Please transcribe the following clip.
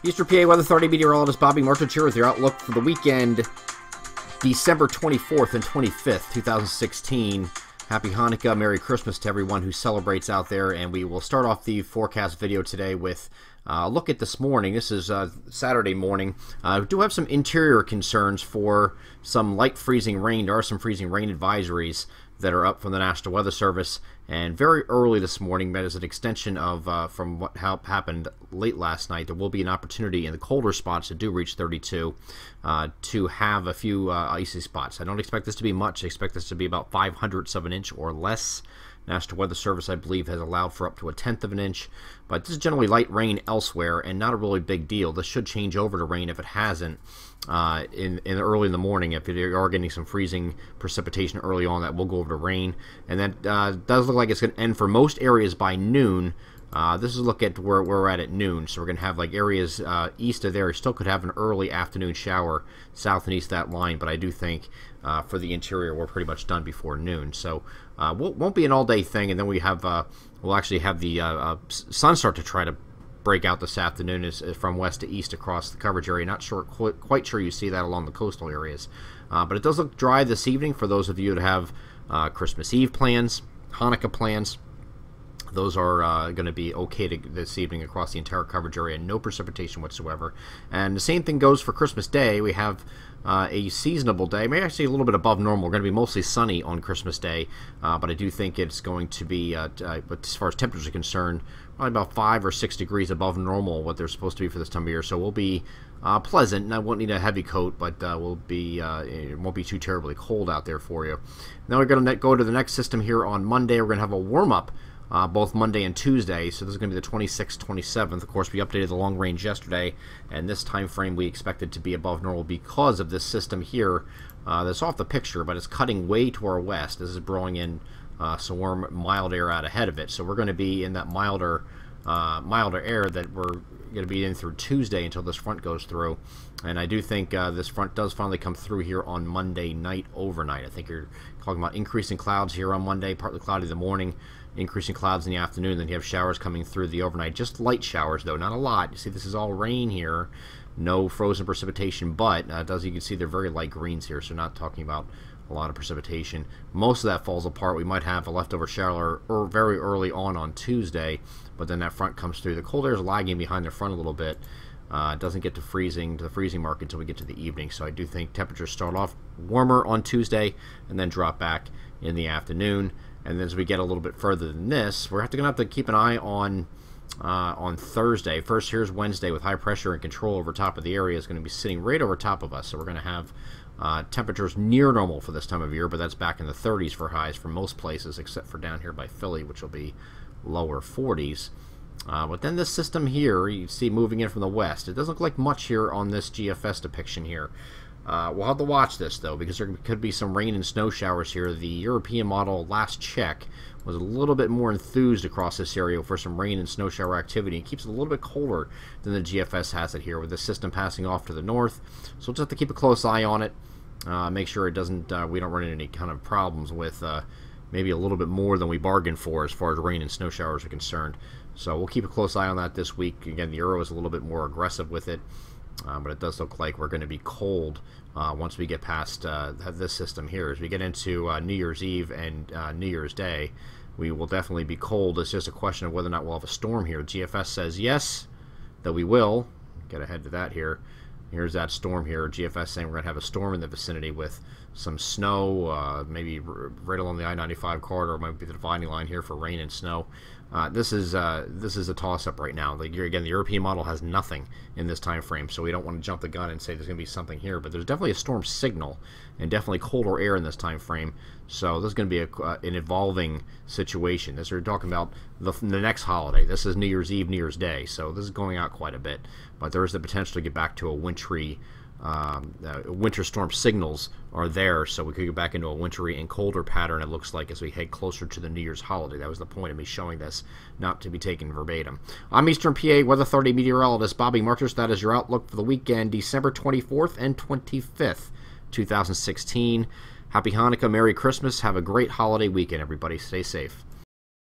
Eastern PA Weather Authority meteorologist Bobby Martich here with your outlook for the weekend, December 24th and 25th, 2016. Happy Hanukkah, Merry Christmas to everyone who celebrates out there, and we will start off the forecast video today with a look at this morning. This is Saturday morning. We do have some interior concerns for some light freezing rain. There are some freezing rain advisories that are up from the National Weather Service, and very early this morning, that is an extension of from what happened late last night. There will be an opportunity in the colder spots that do reach 32 to have a few icy spots. I don't expect this to be much. I expect this to be about 0.05 of an inch or less. National Weather Service, I believe, has allowed for up to 1/10 of an inch, but this is generally light rain elsewhere and not a really big deal. This should change over to rain if it hasn't in early in the morning. If you are getting some freezing precipitation early on, that will go over to rain, and that does look like it's going to end for most areas by noon. This is a look at where we're at noon, so we're going to have like areas east of there. You still could have an early afternoon shower south and east of that line, but I do think for the interior we're pretty much done before noon. So won't be an all-day thing, and then we have we'll actually have the sun start to try to break out this afternoon is from west to east across the coverage area. Not sure, quite sure you see that along the coastal areas, but it does look dry this evening for those of you that have Christmas Eve plans, Hanukkah plans. Those are going to be okay this evening across the entire coverage area. No precipitation whatsoever. And the same thing goes for Christmas Day. We have a seasonable day, maybe actually a little bit above normal. We're going to be mostly sunny on Christmas Day, but I do think it's going to be, but as far as temperatures are concerned, probably about 5 or 6 degrees above normal, what they're supposed to be for this time of year. So we'll be pleasant, and I won't need a heavy coat, but we'll be it won't be too terribly cold out there for you. Now we're going to go to the next system here on Monday. We're going to have a warm-up both Monday and Tuesday, so this is going to be the 26th, 27th. Of course, we updated the long range yesterday, and this time frame we expected to be above normal because of this system here that's off the picture, but it's cutting way to our west. This is blowing in some warm, mild air out ahead of it, so we're going to be in that milder air that we're going to be in through Tuesday until this front goes through. And I do think this front does finally come through here on Monday night overnight. I think you're talking about increasing clouds here on Monday, partly cloudy in the morning, increasing clouds in the afternoon, then you have showers coming through the overnight. Just light showers, though, not a lot. You see, this is all rain here. No frozen precipitation, but you can see they're very light greens here, so not talking about a lot of precipitation. Most of that falls apart. We might have a leftover shower very early on Tuesday, but then that front comes through. The cold air is lagging behind the front a little bit. It doesn't get to the freezing mark until we get to the evening. So I do think temperatures start off warmer on Tuesday and then drop back in the afternoon. And then as we get a little bit further than this, we're going to have to keep an eye on Thursday. First, here's Wednesday with high pressure and control over top of the area is going to be sitting right over top of us. So we're going to have temperatures near normal for this time of year, but that's back in the 30s for highs for most places, except for down here by Philly, which will be lower 40s. But then this system here, you see moving in from the west. It doesn't look like much here on this GFS depiction here. We'll have to watch this, though, because there could be some rain and snow showers here. The European model, last check, was a little bit more enthused across this area for some rain and snow shower activity. It keeps it a little bit colder than the GFS has it here, with the system passing off to the north. So we'll just have to keep a close eye on it. Make sure it doesn't, we don't run into any kind of problems with maybe a little bit more than we bargained for as far as rain and snow showers are concerned. So we'll keep a close eye on that this week. Again, the Euro is a little bit more aggressive with it. But it does look like we're going to be cold once we get past this system here. As we get into New Year's Eve and New Year's Day, we will definitely be cold. It's just a question of whether or not we'll have a storm here. GFS says yes, that we will. Get ahead to that here. Here's that storm here. GFS saying we're going to have a storm in the vicinity with some snow, maybe right along the I-95 corridor. Might be the dividing line here for rain and snow. This is a toss-up right now. Again, the European model has nothing in this time frame, so we don't want to jump the gun and say there's going to be something here. But there's definitely a storm signal and definitely colder air in this time frame. So this is going to be an evolving situation. This we're talking about the next holiday. This is New Year's Eve, New Year's Day. So this is going out quite a bit. But there is the potential to get back to a wintry. Winter storm signals are there, so we could go back into a wintry and colder pattern, it looks like, as we head closer to the New Year's holiday. That was the point of me showing this, not to be taken verbatim. I'm Eastern PA Weather Authority meteorologist Bobby Martich. That is your outlook for the weekend, December 24th and 25th, 2016. Happy Hanukkah, Merry Christmas. Have a great holiday weekend, everybody. Stay safe.